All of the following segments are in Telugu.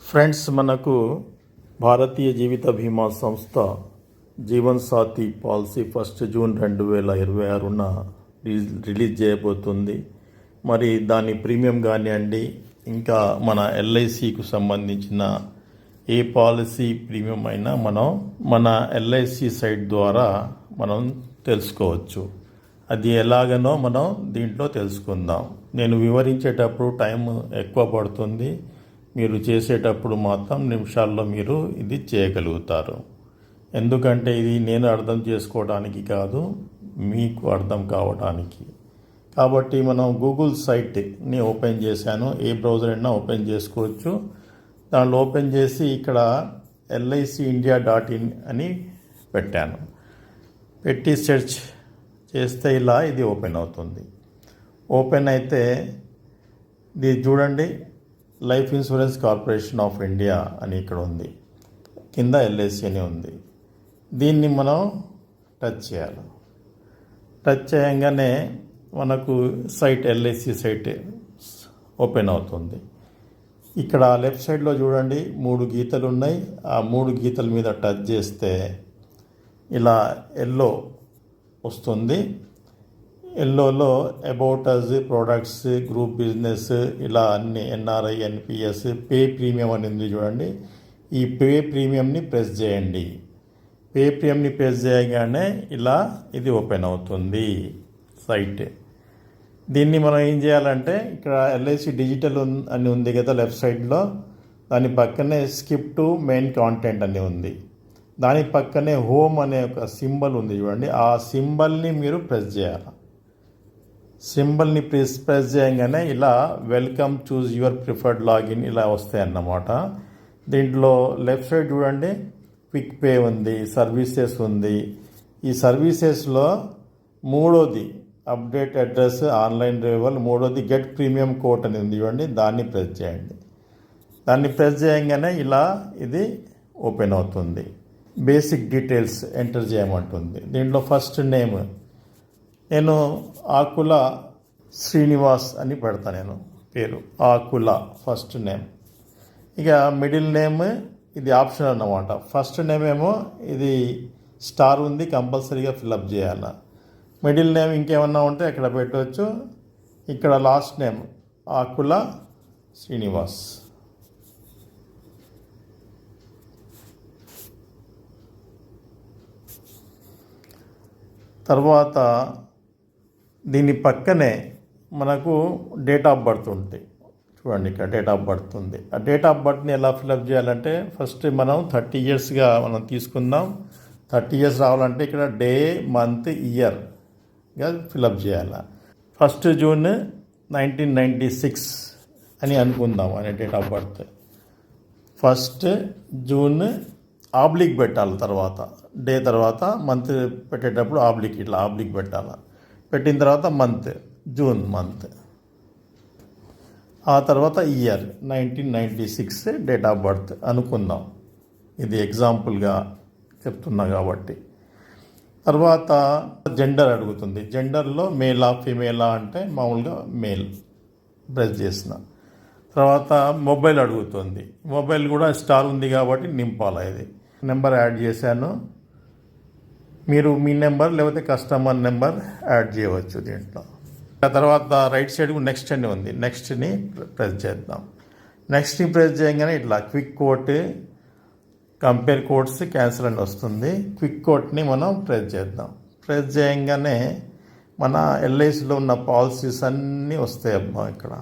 ఫ్రెండ్స్, మనకు భారతీయ జీవిత బీమా సంస్థ జీవన్ సాథీ పాలసీ 1 జూన్ 2026న రిలీజ్ చేయబోతుంది. మరి దాని ప్రీమియం కానివ్వండి, ఇంకా మన ఎల్ఐసికు సంబంధించిన ఏ పాలసీ ప్రీమియం అయినా మన ఎల్ఐసి సైట్ ద్వారా మనం తెలుసుకోవచ్చు. అది ఎలాగనో మనం దీంట్లో తెలుసుకుందాం. నేను వివరించేటప్పుడు టైం ఎక్కువ పడుతుంది. మీరు చేసేటప్పుడు మాత్రం నిమిషాల్లో మీరు ఇది చేయగలుగుతారు. ఎందుకంటే ఇది నేను అర్థం చేసుకోవడానికి కాదు, మీకు అర్థం కావడానికి. కాబట్టి మనం గూగుల్ సైట్ని ఓపెన్ చేశాను. ఏ బ్రౌజర్ అయినా ఓపెన్ చేసుకోవచ్చు. దాంట్లో ఓపెన్ చేసి ఇక్కడ licindia.in అని పెట్టాను. పెట్టి సెర్చ్ చేస్తే ఇలా ఇది ఓపెన్ అవుతుంది. ఓపెన్ అయితే ఇది చూడండి, life insurance corporation of India అని ఇక్కడ ఉంది, కింద ఎల్ఐసి అని ఉంది. దీన్ని మనం టచ్ చేయాలి. టచ్ చేయగానే మనకు సైట్ ఎల్ఐసి సైట్ ఓపెన్ అవుతుంది. ఇక్కడ లెఫ్ట్ సైడ్లో చూడండి 3 గీతలు ఉన్నాయి. ఆ 3 గీతల మీద టచ్ చేస్తే ఇలా ఎల్లో వస్తుంది. ఎల్లోలో about us, products, group business, ఇలా అన్ని ఎన్ఆర్ఐ, ఎన్పిఎస్, పే ప్రీమియం అని ఉంది చూడండి. ఈ పే ప్రీమియంని ప్రెస్ చేయండి. పే ప్రీమియంని ప్రెస్ చేయగానే ఇలా ఇది ఓపెన్ అవుతుంది సైట్. దీన్ని మనం ఏం చేయాలంటే ఇక్కడ ఎల్ఐసి డిజిటల్ అని ఉంది కదా లెఫ్ట్ సైడ్లో, దాని పక్కనే స్కిప్ టు మెయిన్ కాంటెంట్ అని ఉంది. దాని పక్కనే హోమ్ అనే ఒక సింబల్ ఉంది చూడండి. ఆ సింబల్ని మీరు ప్రెస్ చేయాలి. సింబల్ని ప్రెస్ చేయగానే ఇలా welcome, choose your preferred login ఇలా వస్తాయి అన్నమాట. దీంట్లో లెఫ్ట్ సైడ్ చూడండి క్విక్ పే ఉంది, సర్వీసెస్ ఉంది. ఈ సర్వీసెస్లో మూడోది అప్డేట్ అడ్రస్, ఆన్లైన్ రివల్, మూడోది గెట్ ప్రీమియం కోట్ అని ఉంది చూడండి. దాన్ని ప్రెస్ చేయండి. దాన్ని ప్రెస్ చేయగానే ఇలా ఇది ఓపెన్ అవుతుంది. బేసిక్ డీటెయిల్స్ ఎంటర్ చేయమంటుంది. దీంట్లో ఫస్ట్ నేమ్ నేను ఆకుల శ్రీనివాస్ అని పెడతా. నేను పేరు ఆకుల ఫస్ట్ నేమ్. ఇక మిడిల్ నేమ్ ఇది ఆప్షన్ అన్నమాట. ఫస్ట్ నేమ్ ఏమో ఇది స్టార్ ఉంది, కంపల్సరీగా ఫిల్అప్ చేయాలి. మిడిల్ నేమ్ ఇంకేమన్నా ఉంటే అక్కడ పెట్టవచ్చు. ఇక్కడ లాస్ట్ నేమ్ ఆకుల శ్రీనివాస్. తర్వాత దీని పక్కనే మనకు డేట్ ఆఫ్ బర్త్ ఉంటాయి చూడండి. ఇక్కడ డేట్ ఆఫ్ బర్త్ ఉంది. ఆ డేట్ ఆఫ్ బర్త్ని ఎలా ఫిల్అప్ చేయాలంటే ఫస్ట్ మనం 30 ఇయర్స్గా మనం తీసుకుందాం. 30 ఇయర్స్ రావాలంటే ఇక్కడ డే, మంత్, ఇయర్గా ఫిల్అప్ చేయాలి. 1 జూన్ 1996 అని అనుకుందాం అనే date of birth. 1 June oblique పెట్టాలి. తర్వాత డే తర్వాత మంత్ పెట్టేటప్పుడు ఆబ్లిక్ ఇట్లా ఆబ్లిక్ పెట్టాలి. పెట్టిన తర్వాత మంత్, జూన్ మంత్. ఆ తర్వాత ఇయర్ 1996 డేట్ ఆఫ్ బర్త్ అనుకుందాం. ఇది ఎగ్జాంపుల్గా చెప్తున్నా కాబట్టి. తర్వాత జెండర్ అడుగుతుంది. జెండర్లో మేలా ఫీమేలా అంటే మామూలుగా మేల్ ప్రెస్ చేసిన తర్వాత మొబైల్ అడుగుతుంది. మొబైల్ కూడా స్టార్ ఉంది కాబట్టి నింపాలి. ఇది నెంబర్ యాడ్ చేశాను. మీరు మీ నెంబర్ లేకపోతే కస్టమర్ నెంబర్ యాడ్ చేయవచ్చు దీంట్లో. ఆ తర్వాత రైట్ సైడ్ నెక్స్ట్ అని ఉంది. నెక్స్ట్ని ప్రెస్ చేద్దాం. నెక్స్ట్ని ప్రెస్ చేయగానే ఇట్లా quick quote, compare codes, cancel అని వస్తుంది. క్విక్ కోట్ని మనం ప్రెస్ చేద్దాం. ప్రెస్ చేయగానే మన ఎల్ఐసిలో ఉన్న పాలసీస్ అన్నీ వస్తాయి అమ్మా. ఇక్కడ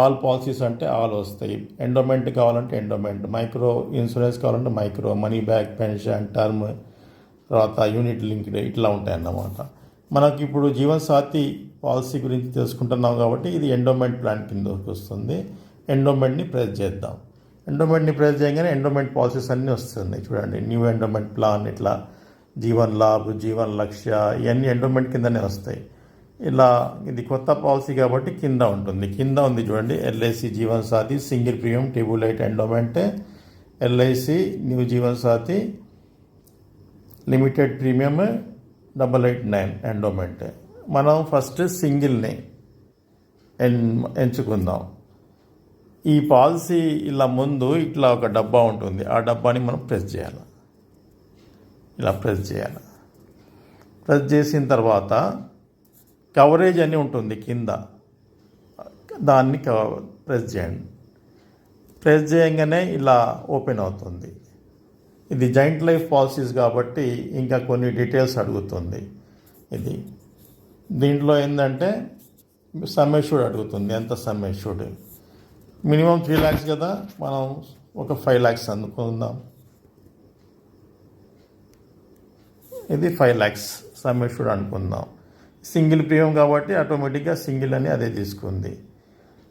ఆల్ పాలసీస్ అంటే ఆల్ వస్తాయి. ఎండోమెంట్ కావాలంటే ఎండోమెంట్, మైక్రో ఇన్సూరెన్స్ కావాలంటే micro, money back, pension, term, తర్వాత యూనిట్ లింక్డ్ ఇట్లా ఉంటాయి అన్నమాట. మనకి ఇప్పుడు జీవన్ సాథీ పాలసీ గురించి తెలుసుకుంటున్నాం కాబట్టి ఇది ఎండోమెంట్ ప్లాన్ కిందకి వస్తుంది. ఎండోమెంట్ని ప్రెస్ చేద్దాం. ఎండోమెంట్ని ప్రెస్ చేయగానే ఎండోమెంట్ పాలసీస్ అన్నీ వస్తున్నాయి చూడండి. న్యూ ఎండోమెంట్ ప్లాన్, ఇట్లా జీవన్ లాభ్, జీవన్ లక్ష్య, ఇవన్నీ ఎండోమెంట్ కిందనే వస్తాయి. ఇలా ఇది కొత్త పాలసీ కాబట్టి కింద ఉంటుంది. కింద ఉంది చూడండి, LIC Jeevan Saathi single premium triple 8 endowment, LIC new Jeevan Saathi limited premium 889 endowment. మనం ఫస్ట్ సింగిల్ని ఎంచుకుందాం. ఈ పాలసీ ఇలా ముందు ఇట్లా ఒక డబ్బా ఉంటుంది, ఆ డబ్బాని మనం ప్రెస్ చేయాలి. ఇలా ప్రెస్ చేయాలి. ప్రెస్ చేసిన తర్వాత కవరేజ్ అని ఉంటుంది కింద, దాన్ని ప్రెస్ చేయండి. ప్రెస్ చేయగానే ఇలా ఓపెన్ అవుతుంది. ఇది జాయింట్ లైఫ్ పాలసీస్ కాబట్టి ఇంకా కొన్ని డీటెయిల్స్ అడుగుతుంది. ఇది దీంట్లో ఏంటంటే సమ్ అష్యూర్డ్ అడుగుతుంది, ఎంత సమ్ అష్యూర్డ్. మినిమం 3 lakhs కదా, మనం ఒక 5 lakhs అనుకుందాం. ఇది 5 lakhs సమ్ అష్యూర్డ్ అనుకుందాం. సింగిల్ ప్రీమియం కాబట్టి ఆటోమేటిక్గా సింగిల్ అని అదే తీసుకుంది.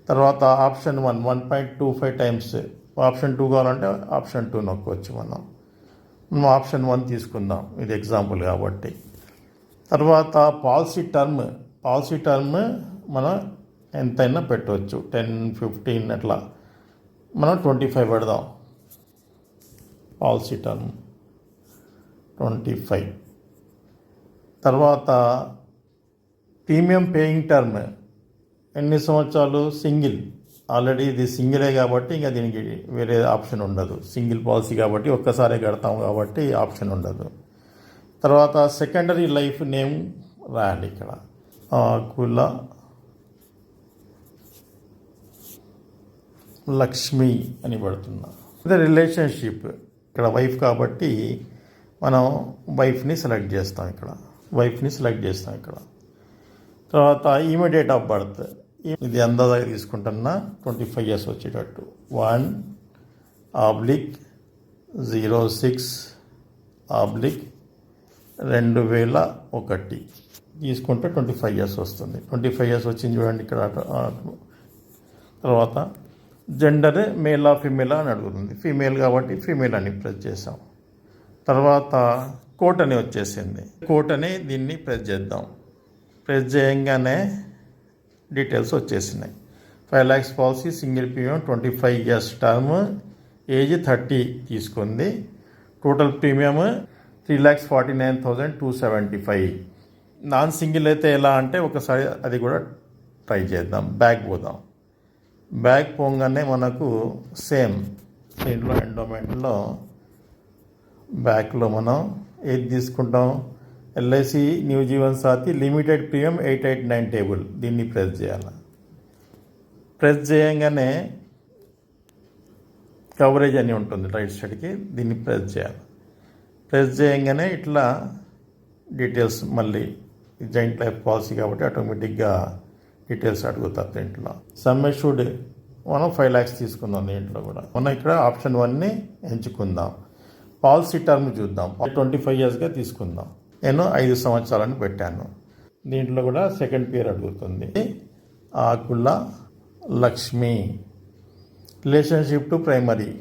తర్వాత ఆప్షన్ 1 1.25 times, ఆప్షన్ 2 కావాలంటే ఆప్షన్ 2 నొక్కొచ్చు. మనం ఆప్షన్ 1 తీసుకుందాం, ఇది ఎగ్జాంపుల్ కాబట్టి. తర్వాత పాలసీ టర్మ్ మనం ఎంతైనా పెట్టవచ్చు, 10, 15 అట్లా. మనం 25 పెడదాం. Policy term 25. తర్వాత ప్రీమియం పేయింగ్ టర్మ్ ఎన్ని సంవత్సరాలు, సింగిల్. ఆల్రెడీ ఇది సింగిలే కాబట్టి ఇంకా దీనికి వేరే ఆప్షన్ ఉండదు. సింగిల్ పాలసీ కాబట్టి ఒక్కసారే కడతాం కాబట్టి ఆప్షన్ ఉండదు. తర్వాత సెకండరీ లైఫ్ నేమ్ రాయాలి ఇక్కడ, ఆకుల లక్ష్మి అని పెడుతున్నా. అదే రిలేషన్షిప్, ఇక్కడ వైఫ్ కాబట్టి మనం వైఫ్ని సెలెక్ట్ చేస్తాం ఇక్కడ. తర్వాత ఈమె డేట్ ఆఫ్ బర్త్, ఇది అందాజగా తీసుకుంటున్నా, 25 years వచ్చేటట్టు. 1/06/2001 తీసుకుంటే 25 years వస్తుంది. 25 years వచ్చింది చూడండి ఇక్కడ. తర్వాత జెండర్ మేలా ఫీమేలా అని అడుగుతుంది. ఫీమేల్ కాబట్టి ఫీమేల్ అని ప్రెస్ చేసాం. తర్వాత కోట్ అని వచ్చేసింది. కోట్ అని దీన్ని ప్రెస్ చేద్దాం. ప్రెస్ చేయంగానే డీటెయిల్స్ వచ్చేసినాయి. 5 lakhs policy, single premium, 25 years term, age 30 తీసుకుంది. Total premium 3,49,275. నాన్ సింగిల్ అయితే ఎలా అంటే ఒకసారి అది కూడా ట్రై చేద్దాం. బ్యాక్ పోదాం. బ్యాక్ పోగానే మనకు సేమ్ దీంట్లో ఎండోమెంట్లో బ్యాక్లో మనం ఏది తీసుకుంటాం, LIC new Jeevan Saathi limited premium 889 table, దీన్ని ప్రెస్ చేయాలి. ప్రెస్ చేయంగానే కవరేజ్ అని ఉంటుంది రైట్ సైడ్కి, దీన్ని ప్రెస్ చేయాలి. ప్రెస్ చేయంగానే ఇట్లా డీటెయిల్స్ మళ్ళీ జాయింట్ లైఫ్ పాలసీ కాబట్టి ఆటోమేటిక్గా డీటెయిల్స్ అడుగుతారు. దీంట్లో సమ్ అష్యూర్డ్ మనం 5 lakhs తీసుకుందాం. దీంట్లో కూడా మనం ఇక్కడ ఆప్షన్ 1ని ఎంచుకుందాం. పాలసీ టర్మ్ చూద్దాం, 25 yearsగా తీసుకుందాం. నేను 5 సంవత్సరాలని పెట్టాను. దీంట్లో కూడా సెకండ్ పేరు అడుగుతుంది, ఆకుల లక్ష్మి. రిలేషన్షిప్ టు ప్రైమరీ,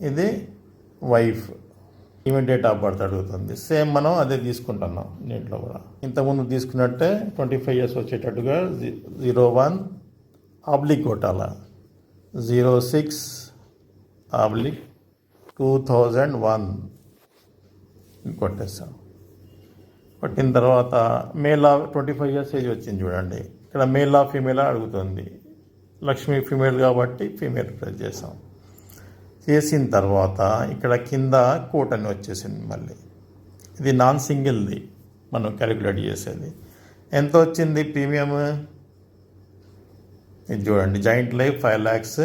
ఇది వైఫ్. ఈమె డేట్ ఆఫ్ బర్త్ అడుగుతుంది. సేమ్ మనం అదే తీసుకుంటున్నాం. దీంట్లో కూడా ఇంతకుముందు తీసుకున్నట్టే 25 years వచ్చేటట్టుగా 01/, కొట్టాల 06/2001 కొట్టేస్తాం. కొట్టిన తర్వాత మేలా 25 years ఏజ్ వచ్చింది చూడండి. ఇక్కడ మేలా ఫీమేలా అడుగుతుంది. లక్ష్మి ఫీమేల్ కాబట్టి ఫీమేల్ ప్రెస్ చేసాం. చేసిన తర్వాత ఇక్కడ కింద కోట్ అని వచ్చేసింది. మళ్ళీ ఇది నాన్ సింగిల్ది మనం క్యాలిక్యులేట్ చేసేది. ఎంత వచ్చింది ప్రీమియం, ఇది చూడండి. జాయింట్ లైఫ్ 5 lakhs,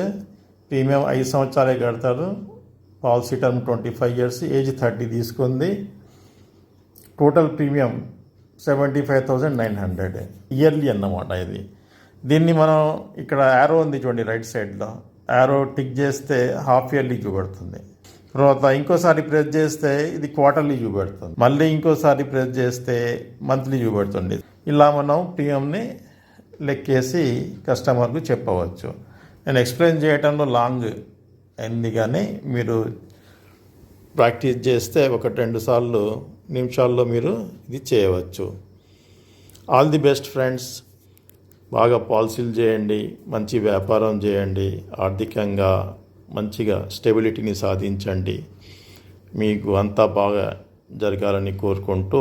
ప్రీమియం 5 సంవత్సరాలే కడతారు. పాలసీ టర్మ్ 25 years, ఏజ్ 30 తీసుకుంది. టోటల్ ప్రీమియం 75,900 ఇయర్లీ అన్నమాట ఇది. దీన్ని మనం ఇక్కడ యారో ఉంది చూడండి రైట్ సైడ్లో, యారో టిక్ చేస్తే హాఫ్ ఇయర్లీ చూపెడుతుంది. తర్వాత ఇంకోసారి ప్రెస్ చేస్తే ఇది క్వార్టర్లీ చూపెడుతుంది. మళ్ళీ ఇంకోసారి ప్రెస్ చేస్తే మంత్లీ చూపెడుతుంది. ఇలా మనం ప్రీమియంని లెక్కేసి కస్టమర్కు చెప్పవచ్చు. నేను ఎక్స్ప్లెయిన్ చేయడంలో లాంగ్ అయింది, కానీ మీరు ప్రాక్టీస్ చేస్తే 1-2 నిమిషాల్లో మీరు ఇది చేయవచ్చు. All the best friends. బాగా పాలసీలు చేయండి, మంచి వ్యాపారం చేయండి, ఆర్థికంగా మంచిగా స్టెబిలిటీని సాధించండి. మీకు అంతా బాగా జరగాలని కోరుకుంటూ